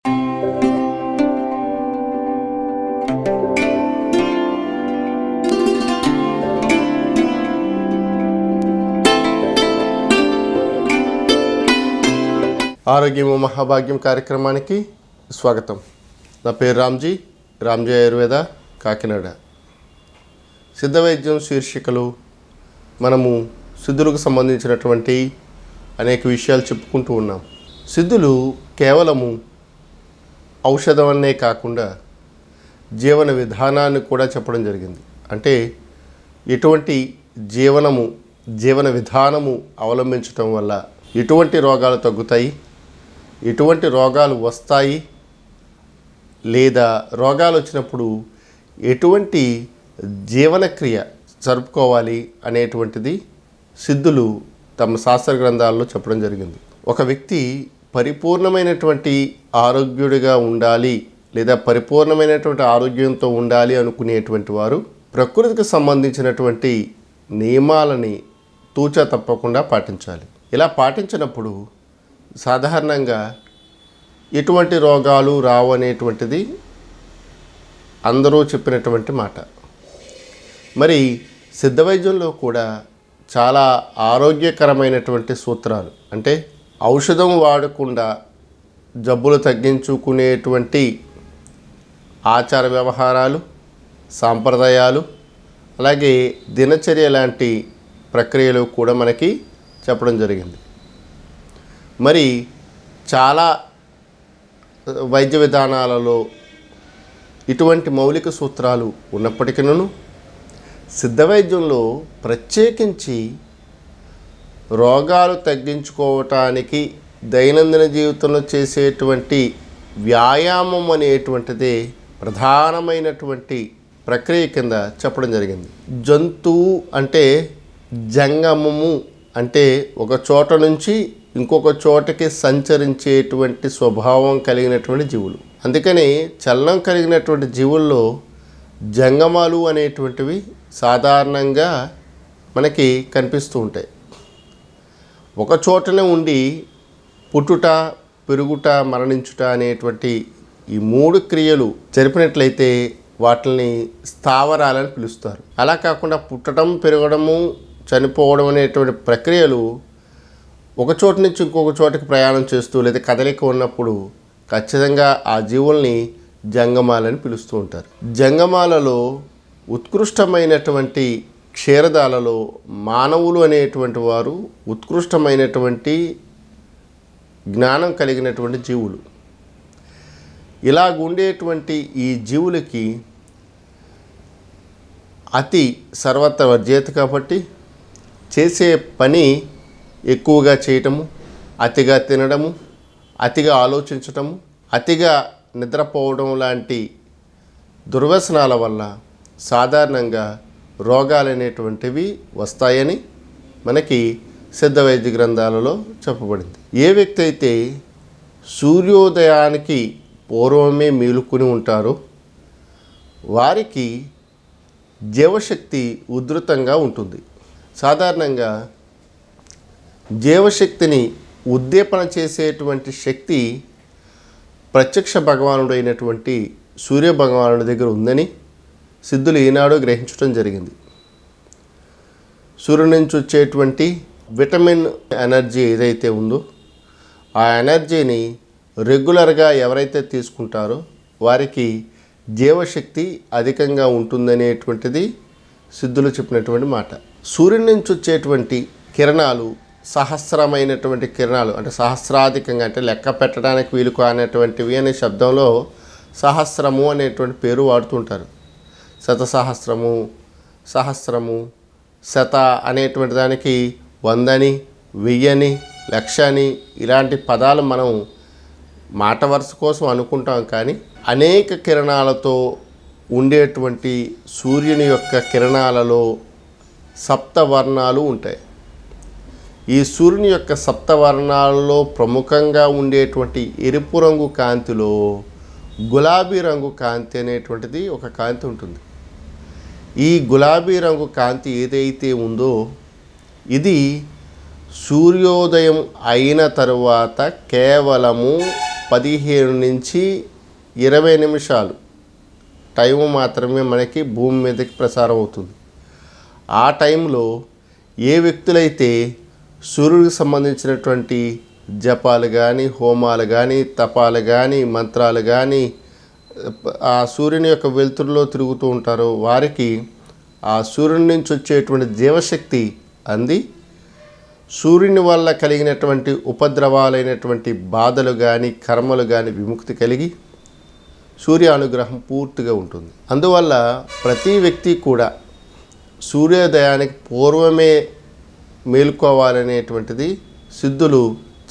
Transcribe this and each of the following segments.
ఆరోగ్యము మహాభాగ్యం కార్యక్రమానికి స్వాగతం. నా పేరు రామ్జీ ఆయుర్వేద, కాకినాడ. సిద్ధ వైద్యం శీర్షికలు మనము సిద్ధులకు సంబంధించినటువంటి అనేక విషయాలు చెప్పుకుంటూ ఉన్నాం. సిద్ధులు కేవలము ఔషధం అనే కాకుండా జీవన విధానాన్ని కూడా చెప్పడం జరిగింది. అంటే ఎటువంటి జీవన విధానము అవలంబించటం వల్ల ఎటువంటి రోగాలు తగ్గుతాయి, ఎటువంటి రోగాలు వస్తాయి, లేదా రోగాలు వచ్చినప్పుడు ఎటువంటి జీవనక్రియ జరుపుకోవాలి అనేటువంటిది సిద్ధులు తమ శాస్త్ర గ్రంథాల్లో చెప్పడం జరిగింది. ఒక వ్యక్తి పరిపూర్ణమైనటువంటి ఆరోగ్యుడిగా ఉండాలి లేదా పరిపూర్ణమైనటువంటి ఆరోగ్యంతో ఉండాలి అనుకునేటువంటి వారు ప్రకృతికి సంబంధించినటువంటి నియమాలని తూచా తప్పకుండా పాటించాలి. ఇలా పాటించినప్పుడు సాధారణంగా ఎటువంటి రోగాలు రావు అనేటువంటిది అందరూ చెప్పినటువంటి మాట. మరి సిద్ధ వైద్యంలో కూడా చాలా ఆరోగ్యకరమైనటువంటి సూత్రాలు, అంటే ఔషధం వాడకుండా జబ్బులు తగ్గించుకునేటువంటి ఆచార వ్యవహారాలు, సాంప్రదాయాలు, అలాగే దినచర్య లాంటి ప్రక్రియలు కూడా మనకి చెప్పడం జరిగింది. మరి చాలా వైద్య విధానాలలో ఇటువంటి మౌలిక సూత్రాలు ఉన్నప్పటికీను సిద్ధ వైద్యంలో ప్రత్యేకించి రోగాలు తగ్గించుకోవటానికి దైనందిన జీవితంలో చేసేటువంటి వ్యాయామం అనేటువంటిదే ప్రధానమైనటువంటి ప్రక్రియ కింద చెప్పడం జరిగింది. జంతువు అంటే జంగమము, అంటే ఒక చోట నుంచి ఇంకొక చోటకి సంచరించేటువంటి స్వభావం కలిగినటువంటి జీవులు. అందుకని చలనం కలిగినటువంటి జీవుల్లో జంగమాలు అనేటువంటివి సాధారణంగా మనకి కనిపిస్తూ ఉంటాయి. ఒక చోటనే ఉండి పుట్టుట, పెరుగుట, మరణించుట అనేటువంటి ఈ మూడు క్రియలు జరిపినట్లయితే వాటిని స్థావరాలని పిలుస్తారు. అలా కాకుండా పుట్టడం, పెరగడము, చనిపోవడం అనేటువంటి ప్రక్రియలు ఒక చోటు నుంచి ఇంకొక చోటకి ప్రయాణం చేస్తూ లేదా కదలిక ఉన్నప్పుడు ఖచ్చితంగా ఆ జీవుల్ని జంగమాలని పిలుస్తూ ఉంటారు. జంగమాలలో ఉత్కృష్టమైనటువంటి క్షీరదాలలో మానవులు అనేటువంటి వారు ఉత్కృష్టమైనటువంటి జ్ఞానం కలిగినటువంటి జీవులు. ఇలాగుండేటువంటి ఈ జీవులకి అతి సర్వత్ర వర్జేత కాబట్టి చేసే పని ఎక్కువగా చేయటము, అతిగా తినడము, అతిగా ఆలోచించటము, అతిగా నిద్రపోవడం లాంటి దుర్వ్యసనాల వల్ల సాధారణంగా రోగాలు అనేటువంటివి వస్తాయని మనకి సిద్ధ వైద్య గ్రంథాలలో చెప్పబడింది. ఏ వ్యక్తి అయితే సూర్యోదయానికి పూర్వమే మేలుకుని ఉంటారో వారికి జీవశక్తి ఉధృతంగా ఉంటుంది. సాధారణంగా జీవశక్తిని ఉద్దీపన చేసేటువంటి శక్తి ప్రత్యక్ష భగవానుడు అయినటువంటి సూర్య భగవానుడి దగ్గర ఉందని సిద్ధులు ఈనాడు గ్రహించడం జరిగింది. సూర్యుడి నుంచి వచ్చేటువంటి విటమిన్ ఎనర్జీ ఏదైతే ఉందో ఆ ఎనర్జీని రెగ్యులర్గా ఎవరైతే తీసుకుంటారో వారికి జీవశక్తి అధికంగా ఉంటుందనేటువంటిది సిద్ధులు చెప్పినటువంటి మాట. సూర్యుడి నుంచి వచ్చేటువంటి కిరణాలు సహస్రమైనటువంటి కిరణాలు, అంటే సహస్రాధికంగా, అంటే లెక్క పెట్టడానికి వీలు కానటువంటివి అనే శబ్దంలో సహస్రము అనేటువంటి పేరు వాడుతుంటారు. శతసహస్రము, సహస్రము, శత అనేటువంటి దానికి 100 1000 1,00,000 ఇలాంటి పదాలు మనం మాట వరుస కోసం అనుకుంటాం. కానీ అనేక కిరణాలతో ఉండేటువంటి సూర్యుని యొక్క కిరణాలలో సప్తవర్ణాలు ఉంటాయి. ఈ సూర్యుని యొక్క సప్తవర్ణాలలో ప్రముఖంగా ఉండేటువంటి ఎరుపు రంగు కాంతిలో గులాబీ రంగు కాంతి అనేటువంటిది ఒక కాంతి ఉంటుంది. ఈ గులాబీ రంగు కాంతి ఏదైతే ఉందో ఇది సూర్యోదయం అయిన తరువాత కేవలము 15 నుంచి 20 నిమిషాలు టైం మాత్రమే మనకి భూమి మీదకి ప్రసారం అవుతుంది. ఆ టైంలో ఏ వ్యక్తులైతే సూర్యుడికి సంబంధించినటువంటి జపాలు కానీ, హోమాలు కానీ, తపాలు కానీ, మంత్రాలు కానీ ఆ సూర్యుని యొక్క వెలుతురులో తిరుగుతూ ఉంటారో వారికి ఆ సూర్యుని నుంచి వచ్చేటువంటి జీవశక్తి అంది సూర్యుని వల్ల కలిగినటువంటి ఉపద్రవాలైనటువంటి బాధలు కానీ, కర్మలు కానీ విముక్తి కలిగి సూర్య అనుగ్రహం పూర్తిగా ఉంటుంది. అందువల్ల ప్రతి వ్యక్తి కూడా సూర్యోదయానికి పూర్వమే మేలుకోవాలనేటువంటిది సిద్ధులు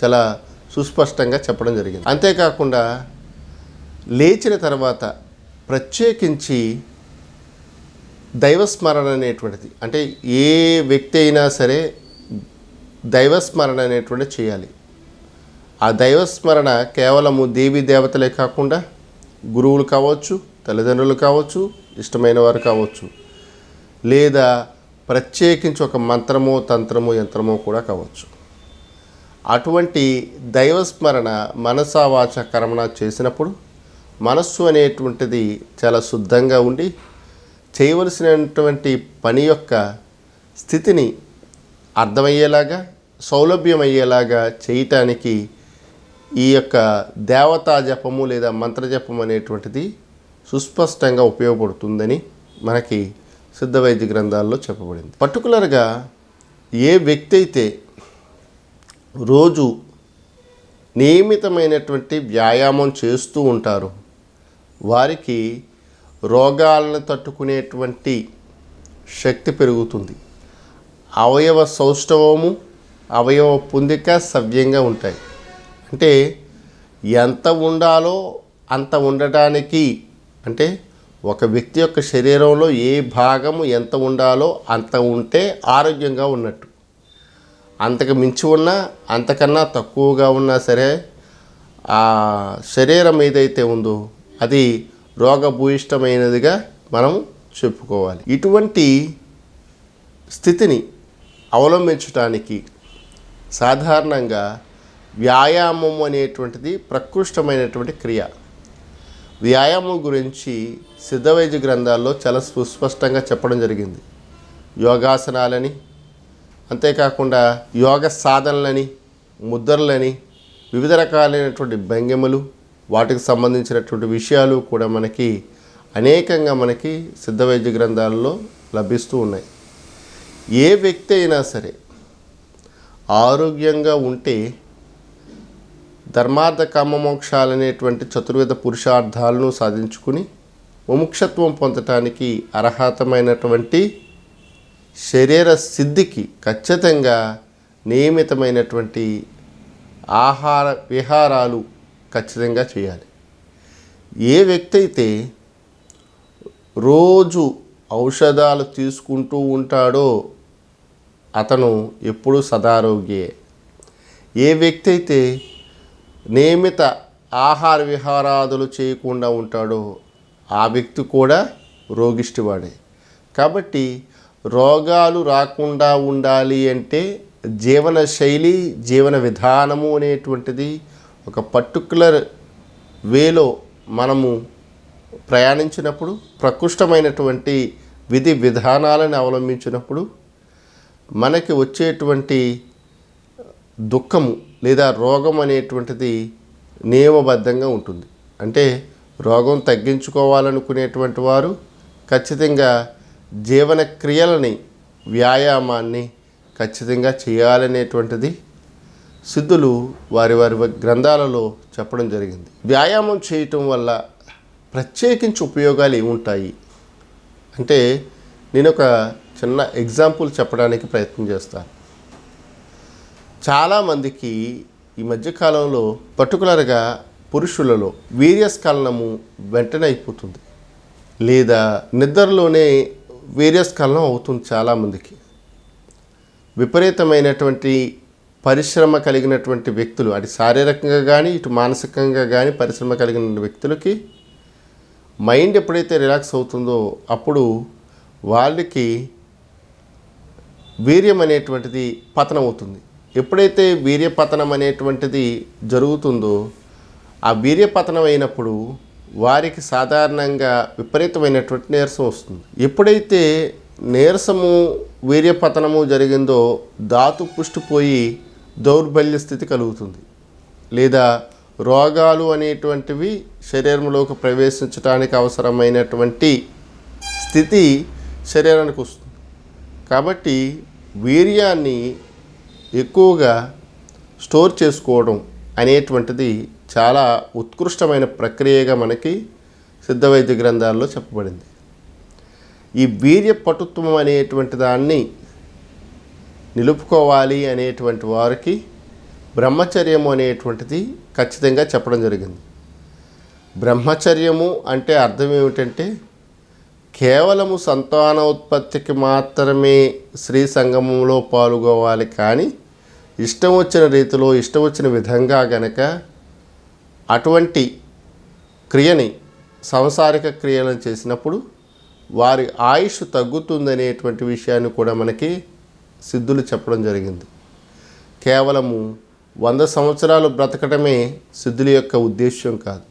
చాలా సుస్పష్టంగా చెప్పడం జరిగింది. అంతేకాకుండా లేచిన తర్వాత ప్రత్యేకించి దైవస్మరణ అనేటువంటిది, అంటే ఏ వ్యక్తి అయినా సరే దైవస్మరణ అనేటువంటిది చేయాలి. ఆ దైవస్మరణ కేవలము దేవీ దేవతలే కాకుండా గురువులు కావచ్చు, తల్లిదండ్రులు కావచ్చు, ఇష్టమైన వారు కావచ్చు, లేదా ప్రత్యేకించి ఒక మంత్రమో, తంత్రమో, యంత్రమో కూడా కావచ్చు. అటువంటి దైవస్మరణ మనసా వాచ కర్మణ చేసినప్పుడు మనస్సు అనేటువంటిది చాలా శుద్ధంగా ఉండి చేయవలసినటువంటి పని యొక్క స్థితిని అర్థమయ్యేలాగా, సౌలభ్యమయ్యేలాగా చేయటానికి ఈ యొక్క దేవతా జపము లేదా మంత్రజపం అనేటువంటిది సుస్పష్టంగా ఉపయోగపడుతుందని మనకి సిద్ధ వైద్య గ్రంథాల్లో చెప్పబడింది. పర్టికులర్గా ఏ వ్యక్తి అయితే రోజు నియమితమైనటువంటి వ్యాయామం చేస్తూ ఉంటారో వారికి రోగాలను తట్టుకునేటువంటి శక్తి పెరుగుతుంది. అవయవ సౌష్ఠవము, అవయవ పొందిక సవ్యంగా ఉంటాయి. అంటే ఎంత ఉండాలో అంత ఉండటానికి, అంటే ఒక వ్యక్తి యొక్క శరీరంలో ఏ భాగము ఎంత ఉండాలో అంత ఉంటే ఆరోగ్యంగా ఉన్నట్టు. అంతకు మించి ఉన్నా, అంతకన్నా తక్కువగా ఉన్నా సరే ఆ శరీరం ఏదైతే ఉందో అది రోగభూయిష్టమైనదిగా మనం చెప్పుకోవాలి. ఇటువంటి స్థితిని అవలంబించడానికి సాధారణంగా వ్యాయామం అనేటువంటిది ప్రకృష్టమైనటువంటి క్రియ. వ్యాయామం గురించి సిద్ధ వైద్య గ్రంథాల్లో చాలా సుస్పష్టంగా చెప్పడం జరిగింది. యోగాసనాలని, అంతేకాకుండా యోగ సాధనలని, ముద్రలని, వివిధ రకాలైనటువంటి భంగిమలు, వాటికి సంబంధించినటువంటి విషయాలు కూడా మనకి అనేకంగా మనకి సిద్ధ వైద్య గ్రంథాలలో లభిస్తూ ఉన్నాయి. ఏ వ్యక్తి అయినా సరే ఆరోగ్యంగా ఉంటే ధర్మార్థ కామ మోక్షాలనేటువంటి చతుర్వేద పురుషార్థాలను సాధించుకుని ముముక్షత్వం పొందటానికి అర్హతమైనటువంటి శరీర సిద్ధికి ఖచ్చితంగా నియమితమైనటువంటి ఆహార విహారాలు ఖచ్చితంగా చేయాలి. ఏ వ్యక్తి అయితే రోజు ఔషధాలు తీసుకుంటూ ఉంటాడో అతను ఎప్పుడూ సదారోగ్యే. ఏ వ్యక్తి అయితే నియమిత ఆహార విహారాదులు చేయకుండా ఉంటాడో ఆ వ్యక్తి కూడా రోగిష్టివాడే. కాబట్టి రోగాలు రాకుండా ఉండాలి అంటే జీవన శైలి, జీవన విధానము అనేటువంటిది ఒక పర్టికులర్ వేలో మనము ప్రయాణించినప్పుడు, ప్రకృష్టమైనటువంటి విధి విధానాలను అవలంబించినప్పుడు మనకి వచ్చేటువంటి దుఃఖము లేదా రోగం అనేటువంటిది నియమబద్ధంగా ఉంటుంది. అంటే రోగం తగ్గించుకోవాలనుకునేటువంటి వారు ఖచ్చితంగా జీవన క్రియలని, వ్యాయామాన్ని ఖచ్చితంగా చేయాలనేటువంటిది సిద్ధులు వారి వారి గ్రంథాలలో చెప్పడం జరిగింది. వ్యాయామం చేయటం వల్ల ప్రత్యేకించి ఉపయోగాలు ఏముంటాయి అంటే నేను ఒక చిన్న ఎగ్జాంపుల్ చెప్పడానికి ప్రయత్నం చేస్తాను. చాలామందికి ఈ మధ్యకాలంలో పర్టికులర్గా పురుషులలో వీర్యస్ఖలనము వెంటనే అయిపోతుంది, లేదా నిద్రలోనే వీర్యస్ఖలనం అవుతుంది. చాలామందికి విపరీతమైనటువంటి పరిశ్రమ కలిగినటువంటి వ్యక్తులు, అటు శారీరకంగా కానీ ఇటు మానసికంగా కానీ పరిశ్రమ కలిగిన వ్యక్తులకి మైండ్ ఎప్పుడైతే రిలాక్స్ అవుతుందో అప్పుడు వాళ్ళకి వీర్యం అనేటువంటిది పతనం అవుతుంది. ఎప్పుడైతే వీర్య పతనం అనేటువంటిది జరుగుతుందో ఆ వీర్యపతనం అయినప్పుడు వారికి సాధారణంగా విపరీతమైనటువంటి నీరసం వస్తుంది. ఎప్పుడైతే నీరసము వీర్యపతనము జరిగిందో ధాతు పుష్టిపోయి దౌర్బల్య స్థితి కలుగుతుంది, లేదా రోగాలు అనేటువంటివి శరీరంలోకి ప్రవేశించడానికి అవసరమైనటువంటి స్థితి శరీరానికి వస్తుంది. కాబట్టి వీర్యాన్ని ఎక్కువగా స్టోర్ చేసుకోవడం అనేటువంటిది చాలా ఉత్కృష్టమైన ప్రక్రియగా మనకి సిద్ధ వైద్య గ్రంథాల్లో చెప్పబడింది. ఈ వీర్య పటుత్వం అనేటువంటి దాన్ని నిలుపుకోవాలి అనేటువంటి వారికి బ్రహ్మచర్యము అనేటువంటిది ఖచ్చితంగా చెప్పడం జరిగింది. బ్రహ్మచర్యము అంటే అర్థం ఏమిటంటే కేవలము సంతానోత్పత్తికి మాత్రమే స్త్రీ సంగమంలో పాల్గొవాలి, కానీ ఇష్టం వచ్చిన రీతిలో ఇష్టం వచ్చిన విధంగా గనక అటువంటి క్రియని సంసారిక క్రియలను చేసినప్పుడు వారి ఆయుష్ తగ్గుతుందనేటువంటి విషయాన్ని కూడా మనకి సిద్ధులు చెప్పడం జరిగింది. కేవలము 100 సంవత్సరాలు బ్రతకడమే సిద్ధుల యొక్క ఉద్దేశ్యం కాదు.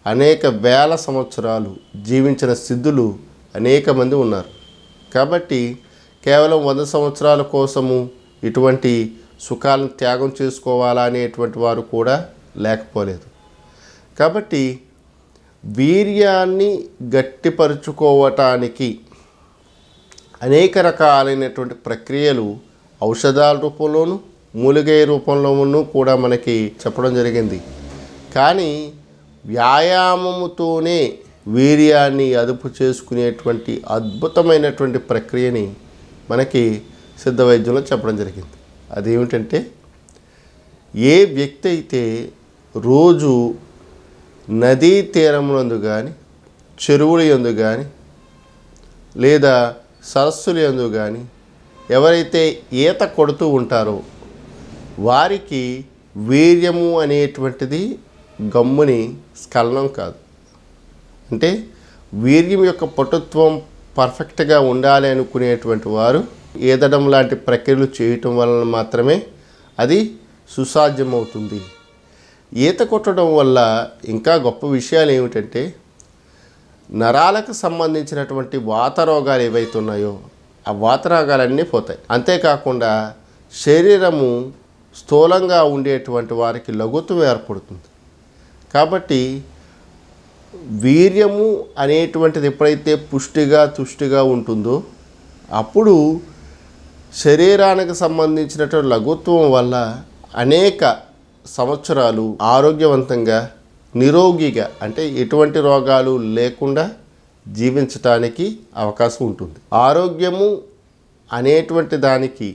అనేక వేల సంవత్సరాలు జీవించిన సిద్ధులు అనేక మంది ఉన్నారు. కాబట్టి కేవలం 100 సంవత్సరాల కోసము ఇటువంటి సుఖాలను త్యాగం చేసుకోవాలా అనేటువంటి వారు కూడా లేకపోలేదు. కాబట్టి వీర్యాన్ని గట్టిపరుచుకోవటానికి అనేక రకాలైనటువంటి ప్రక్రియలు ఔషధాల రూపంలోనూ మూలిగయ రూపంలోనూ కూడా మనకి చెప్పడం జరిగింది. కానీ వ్యాయామముతోనే వీర్యాన్ని అదుపు చేసుకునేటువంటి అద్భుతమైనటువంటి ప్రక్రియని మనకి సిద్ధ వైద్యంలో చెప్పడం జరిగింది. అదేమిటంటే ఏ వ్యక్తి అయితే రోజు నదీ తీరమునందు కానీ చెరువుల యందు కానీ లేదా సరస్సుల యందు కానీ ఎవరైతే ఈత కొడుతూ ఉంటారో వారికి వీర్యము అనేటువంటిది గమ్ముని స్ఖలనం కాదు. అంటే వీర్యం యొక్క పటుత్వం పర్ఫెక్ట్గా ఉండాలి అనుకునేటువంటి వారు ఈదడం లాంటి ప్రక్రియలు చేయటం వలన మాత్రమే అది సుసాధ్యమవుతుంది. ఈత కొట్టడం వల్ల ఇంకా గొప్ప విషయాలు ఏమిటంటే నరాలకు సంబంధించినటువంటి వాత రోగాలు ఏవైతే ఉన్నాయో ఆ వాత రోగాలన్నీ పోతాయి. అంతేకాకుండా శరీరము స్థూలంగా ఉండేటువంటి వారికి లఘుత్వం ఏర్పడుతుంది. కాబట్టి వీర్యము అనేటువంటిది ఎప్పుడైతే పుష్టిగా తుష్టిగా ఉంటుందో అప్పుడు శరీరానికి సంబంధించినటువంటి లఘుత్వం వల్ల అనేక సంవత్సరాలు ఆరోగ్యవంతంగా నిరోగిగా అంటే ఎటువంటి రోగాలు లేకుండా జీవించటానికి అవకాశం ఉంటుంది. ఆరోగ్యము అనేటువంటి దానికి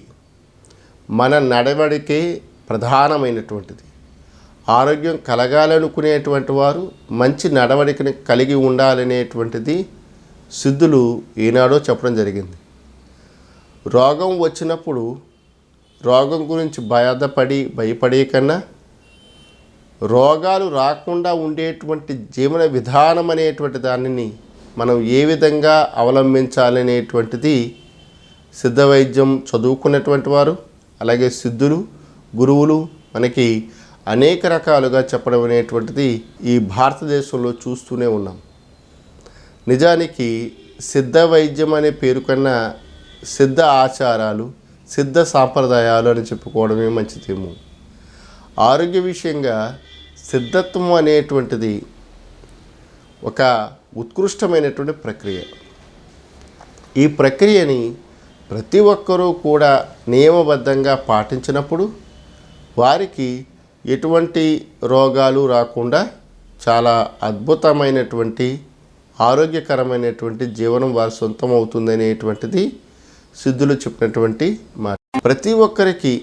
మన నడవడికే ప్రధానమైనటువంటిది. ఆరోగ్యం కలగాలనుకునేటువంటి వారు మంచి నడవడికని కలిగి ఉండాలనేటువంటిది సిద్ధులు ఈనాడో చెప్పడం జరిగింది. రోగం వచ్చినప్పుడు రోగం గురించి భయపడే కన్నా రోగాలు రాకుండా ఉండేటువంటి జీవన విధానం అనేటువంటి దానిని మనం ఏ విధంగా అవలంబించాలనేటువంటిది సిద్ధ వైద్యం చదువుకున్నటువంటి వారు అలాగే సిద్ధులు గురువులు మనకి అనేక రకాలుగా చెప్పడం అనేటువంటిది ఈ భారతదేశంలో చూస్తూనే ఉన్నాం. నిజానికి సిద్ధ వైద్యం అనే పేరు కన్నా సిద్ధ ఆచారాలు సిద్ధ సాంప్రదాయాలు అని చెప్పుకోవడమే మంచిదేమో. ఆరోగ్య విషయంగా సిద్ధత్వం అనేటువంటిది ఒక ఉత్కృష్టమైనటువంటి ప్రక్రియ. ఈ ప్రక్రియని ప్రతి ఒక్కరూ కూడా నియమబద్ధంగా పాటించినప్పుడు వారికి ఎటువంటి రోగాలు రాకుండా చాలా అద్భుతమైనటువంటి ఆరోగ్యకరమైనటువంటి జీవనం వారి సొంతం అవుతుందనేటువంటిది సిద్ధులు చెప్పినటువంటి మాట. ప్రతి ఒక్కరికి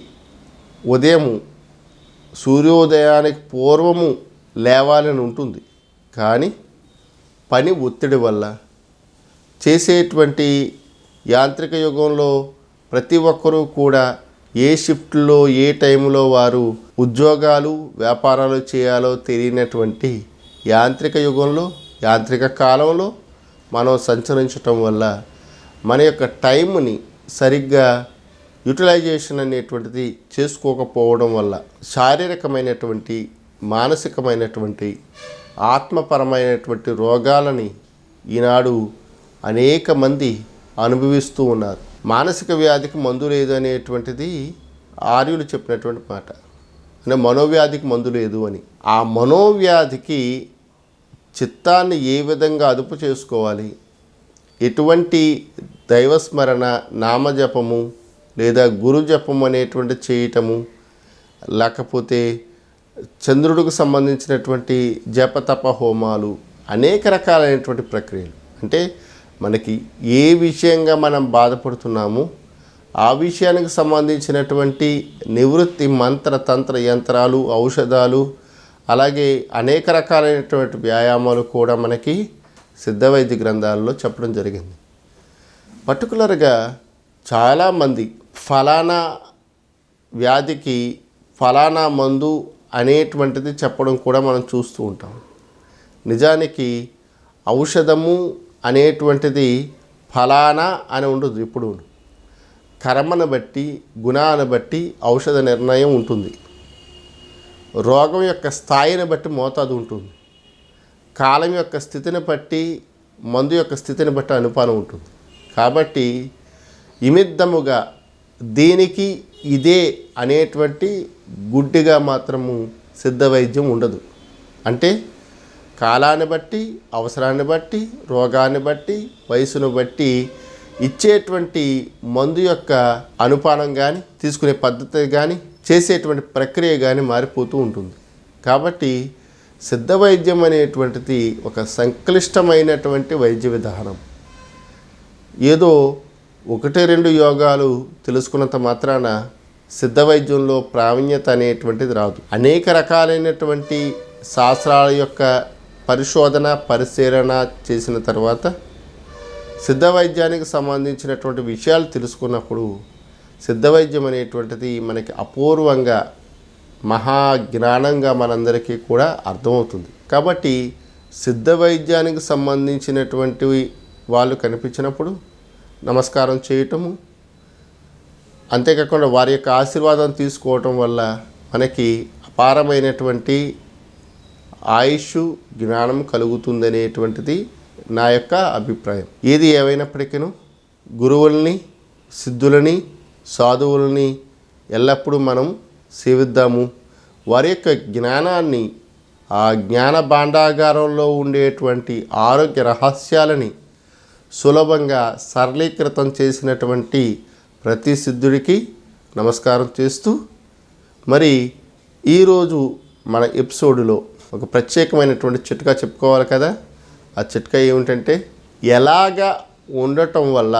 ఉదయం సూర్యోదయానికి పూర్వము లేవాలని ఉంటుంది, కానీ పని ఒత్తిడి వల్ల చేసేటువంటి యాంత్రిక యుగంలో ప్రతి ఒక్కరూ కూడా ఏ షిఫ్ట్లో ఏ టైంలో వారు ఉద్యోగాలు వ్యాపారాలు చేయాలో తెలియనటువంటి యాంత్రిక యుగంలో యాంత్రిక కాలంలో మనం సంచరించటం వల్ల మన యొక్క టైంని సరిగ్గా యూటిలైజేషన్ అనేటువంటిది చేసుకోకపోవడం వల్ల శారీరకమైనటువంటి మానసికమైనటువంటి ఆత్మపరమైనటువంటి రోగాలని ఈనాడు అనేక మంది అనుభవిస్తూ ఉన్నారు. మానసిక వ్యాధికి మందు లేదు అనేటువంటిది ఆర్యులు చెప్పినటువంటి మాట. అంటే మనోవ్యాధికి మందు లేదు అని. ఆ మనోవ్యాధికి చిత్తాన్ని ఏ విధంగా అదుపు చేసుకోవాలి, ఎటువంటి దైవస్మరణ, నామజపము లేదా గురుజపము అనేటువంటి చేయటము, లేకపోతే చంద్రుడికి సంబంధించినటువంటి జపతప హోమాలు, అనేక రకాలైనటువంటి ప్రక్రియలు. అంటే మనకి ఏ విషయంగా మనం బాధపడుతున్నామో ఆ విషయానికి సంబంధించినటువంటి నివృత్తి మంత్ర తంత్ర యంత్రాలు, ఔషధాలు, అలాగే అనేక రకాలైనటువంటి వ్యాయామాలు కూడా మనకి సిద్ధవైద్య గ్రంథాలలో చెప్పడం జరిగింది. పర్టికులర్గా చాలామంది ఫలానా వ్యాధికి ఫలానా మందు అనేటువంటిది చెప్పడం కూడా మనం చూస్తూ ఉంటాం. నిజానికి ఔషధము అనేటువంటిది ఫలానా అని ఉండదు. ఇప్పుడు కర్మను బట్టి, గుణాన్ని బట్టి ఔషధ నిర్ణయం ఉంటుంది. రోగం యొక్క స్థాయిని బట్టి మోతాదు ఉంటుంది. కాలం యొక్క స్థితిని బట్టి, మందు యొక్క స్థితిని బట్టి అనుపానం ఉంటుంది. కాబట్టి ఇమిద్దముగా దీనికి ఇదే అనేటువంటి గుడ్డిగా మాత్రము సిద్ధ వైద్యం ఉండదు. అంటే కాలాన్ని బట్టి, అవసరాన్ని బట్టి, రోగాన్ని బట్టి, వయసును బట్టి ఇచ్చేటువంటి మందు యొక్క అనుపానం కానీ, తీసుకునే పద్ధతి కానీ, చేసేటువంటి ప్రక్రియ కానీ మారిపోతూ ఉంటుంది. కాబట్టి సిద్ధ వైద్యం అనేటువంటిది ఒక సంక్లిష్టమైనటువంటి వైద్య విధానం. ఏదో 1-2 యోగాలు తెలుసుకున్నంత మాత్రాన సిద్ధ వైద్యంలో ప్రావీణ్యత అనేటువంటిది రాదు. అనేక రకాలైనటువంటి శాస్త్రాల యొక్క పరిశోధన, పరిశీలన చేసిన తర్వాత సిద్ధ వైద్యానికి సంబంధించినటువంటి విషయాలు తెలుసుకున్నప్పుడు సిద్ధ వైద్యం అనేటువంటిది మనకి అపూర్వంగా, మహాజ్ఞానంగా మనందరికీ కూడా అర్థమవుతుంది. కాబట్టి సిద్ధ వైద్యానికి సంబంధించినటువంటి వాళ్ళు కనిపించినప్పుడు నమస్కారం చేయటము, అంతేకాకుండా వారి యొక్క ఆశీర్వాదం తీసుకోవటం వల్ల మనకి అపారమైనటువంటి ఆయుష్, జ్ఞానం కలుగుతుందనేటువంటిది నా యొక్క అభిప్రాయం. ఏది ఏమైనప్పటికీ గురువుల్ని, సిద్ధులని, సాధువులని ఎల్లప్పుడూ మనం సేవిద్దాము. వారి యొక్క జ్ఞానాన్ని, ఆ జ్ఞాన భాండాగారంలో ఉండేటువంటి ఆరోగ్య రహస్యాలని సులభంగా సరళీకృతం చేసినటువంటి ప్రతి సిద్ధుడికి నమస్కారం చేస్తూ, మరి ఈరోజు మన ఎపిసోడులో ఒక ప్రత్యేకమైనటువంటి చిట్కా చెప్పుకోవాలి కదా. ఆ చిట్కా ఏమిటంటే, ఎలాగ ఉండటం వల్ల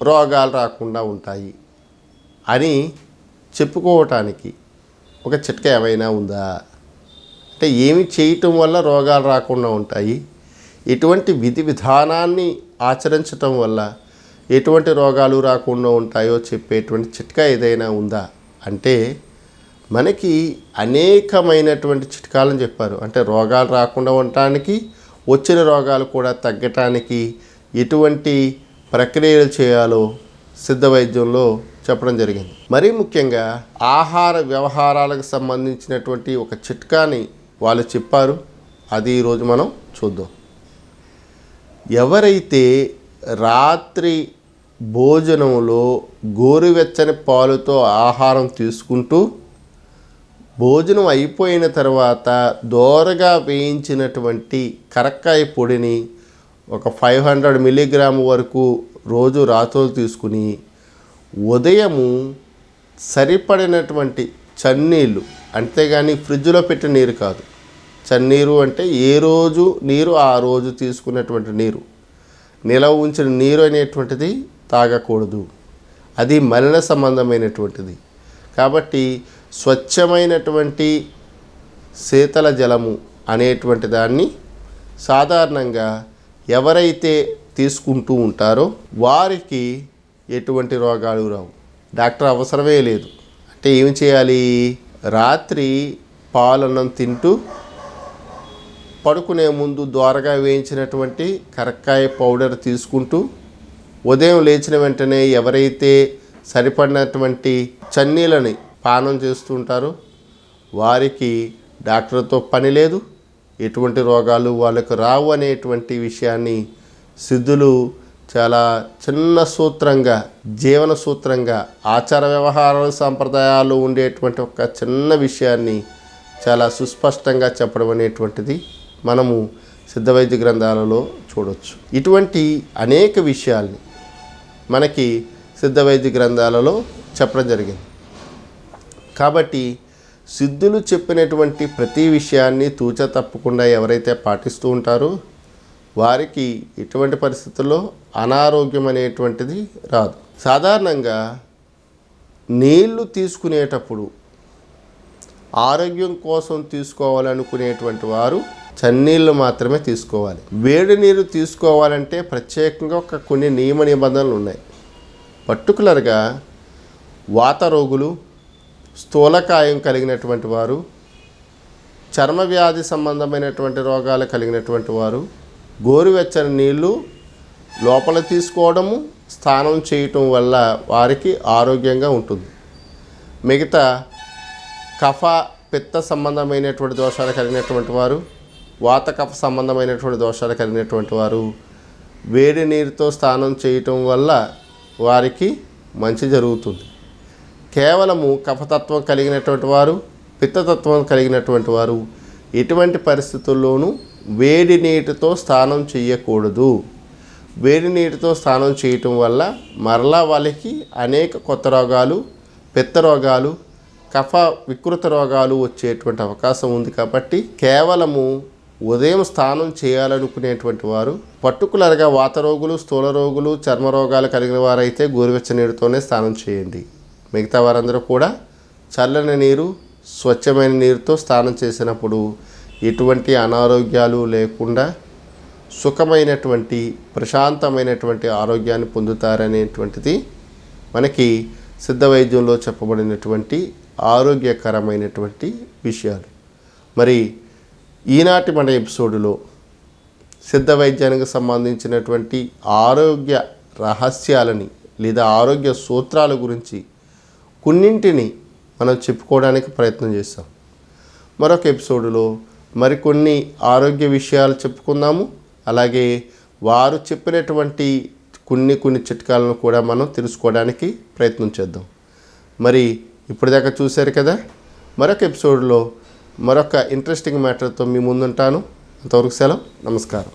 రోగాలు రాకుండా ఉంటాయి అని చెప్పుకోవటానికి ఒక చిట్కా ఏమైనా ఉందా? అంటే ఏమి చేయటం వల్ల రోగాలు రాకుండా ఉంటాయి, ఎటువంటి విధి విధానాన్ని ఆచరించటం వల్ల ఎటువంటి రోగాలు రాకుండా ఉంటాయో చెప్పేటువంటి చిట్కా ఏదైనా ఉందా అంటే, మనకి అనేకమైనటువంటి చిట్కాలను చెప్పారు. అంటే రోగాలు రాకుండా ఉండటానికి, వచ్చిన రోగాలు కూడా తగ్గటానికి ఎటువంటి ప్రక్రియలు చేయాలో సిద్ధ వైద్యంలో చెప్పడం జరిగింది. మరీ ముఖ్యంగా ఆహార వ్యవహారాలకు సంబంధించినటువంటి ఒక చిట్కాని వాళ్ళు చెప్పారు. అది ఈరోజు మనం చూద్దాం. ఎవరైతే రాత్రి భోజనంలో గోరువెచ్చని పాలుతో ఆహారం తీసుకుంటూ భోజనం అయిపోయిన తర్వాత దోరగా వేయించినటువంటి కరక్కాయ పొడిని ఒక 500 మిల్లీగ్రాము వరకు రోజు రాత్రులు తీసుకుని ఉదయము సరిపడినటువంటి చన్నీళ్ళు, అంతేగాని ఫ్రిడ్జ్లో పెట్టిన నీరు కాదు. చన్నీరు అంటే ఏ రోజు నీరు ఆ రోజు తీసుకున్నటువంటి నీరు, నిలవ ఉంచిన నీరు అనేటువంటిది తాగకూడదు. అది మలిన సంబంధమైనటువంటిది. కాబట్టి స్వచ్ఛమైనటువంటి శీతల జలము అనేటువంటి దాన్ని సాధారణంగా ఎవరైతే తీసుకుంటూ ఉంటారో వారికి ఎటువంటి రోగాలు రావు. డాక్టర్ అవసరమే లేదు. అంటే ఏమి చేయాలి? రాత్రి పాలన్నం తింటూ పడుకునే ముందు దోరగా వేయించినటువంటి కరక్కాయ పౌడర్ తీసుకుంటూ ఉదయం లేచిన వెంటనే ఎవరైతే సరిపడినటువంటి చన్నీలని పానం చేస్తుంటారో వారికి డాక్టర్తో పని లేదు, ఎటువంటి రోగాలు వాళ్ళకు రావు అనేటువంటి విషయాన్ని సిద్ధులు చాలా చిన్న సూత్రంగా, జీవన సూత్రంగా, ఆచార వ్యవహారాలు సంప్రదాయాలు ఉండేటువంటి ఒక చిన్న విషయాన్ని చాలా సుస్పష్టంగా చెప్పడం అనేటువంటిది మనము సిద్ధ వైద్య గ్రంథాలలో చూడవచ్చు. ఇటువంటి అనేక విషయాల్ని మనకి సిద్ధ వైద్య గ్రంథాలలో చెప్పడం జరిగింది. కాబట్టి సిద్ధులు చెప్పినటువంటి ప్రతి విషయాన్ని తూచ తప్పకుండా ఎవరైతే పాటిస్తూ ఉంటారో వారికి ఎటువంటి పరిస్థితుల్లో అనారోగ్యం అనేటువంటిది రాదు. సాధారణంగా నీళ్లు తీసుకునేటప్పుడు ఆరోగ్యం కోసం తీసుకోవాలనుకునేటువంటి వారు చన్నీళ్ళు మాత్రమే తీసుకోవాలి. వేడి నీరు తీసుకోవాలంటే ప్రత్యేకంగా కొన్ని నియమ నిబంధనలు ఉన్నాయి. పర్టికులర్గా వాత రోగులు, స్థూలకాయం కలిగినటువంటి వారు, చర్మ వ్యాధి సంబంధమైనటువంటి రోగాలు కలిగినటువంటి వారు గోరువెచ్చని నీళ్ళు లోపల తీసుకోవడము, స్నానం చేయటం వల్ల వారికి ఆరోగ్యంగా ఉంటుంది. మిగతా కఫ పిత్త సంబంధమైనటువంటి దోషాలు కలిగినటువంటి వారు, వాత కఫ సంబంధమైనటువంటి దోషాలు కలిగినటువంటి వారు వేడి నీరుతో స్నానం చేయటం వల్ల వారికి మంచి జరుగుతుంది. కేవలము కఫతత్వం కలిగినటువంటి వారు, పిత్తతత్వం కలిగినటువంటి వారు ఎటువంటి పరిస్థితుల్లోనూ వేడి నీటితో స్నానం చేయకూడదు. వేడి నీటితో స్నానం చేయటం వల్ల మరలా వాళ్ళకి అనేక కొత్త రోగాలు, పిత్త రోగాలు, కఫ వికృత రోగాలు వచ్చేటువంటి అవకాశం ఉంది. కాబట్టి కేవలము ఉదయం స్నానం చేయాలనుకునేటువంటి వారు, పర్టికులర్గా వాత రోగులు, స్థూల రోగులు, చర్మ రోగాలు కలిగిన వారైతే గోరువెచ్చని నీరుతోనే స్నానం చేయండి. మిగతా వారందరూ కూడా చల్లని నీరు, స్వచ్ఛమైన నీరుతో స్నానం చేసినప్పుడు ఎటువంటి అనారోగ్యాలు లేకుండా సుఖమైనటువంటి ప్రశాంతమైనటువంటి ఆరోగ్యాన్ని పొందుతారనేటువంటిది మనకి సిద్ధ వైద్యంలో చెప్పబడినటువంటి ఆరోగ్యకరమైనటువంటి విషయాలు. మరి ఈనాటి మన ఎపిసోడులో సిద్ధ వైద్యానికి సంబంధించినటువంటి ఆరోగ్య రహస్యాలని లేదా ఆరోగ్య సూత్రాల గురించి కొన్నింటిని మనం చెప్పుకోవడానికి ప్రయత్నం చేస్తాం. మరొక ఎపిసోడులో మరికొన్ని ఆరోగ్య విషయాలు చెప్పుకుందాము. అలాగే వారు చెప్పినటువంటి కొన్ని చిట్కాలను కూడా మనం తెలుసుకోవడానికి ప్రయత్నం చేద్దాం. మరి ఇప్పటిదాకా చూశారు కదా, మరొక ఎపిసోడ్లో మరొక ఇంట్రెస్టింగ్ మ్యాటర్తో మీ ముందుంటాను. అంతవరకు సెలవు, నమస్కారం.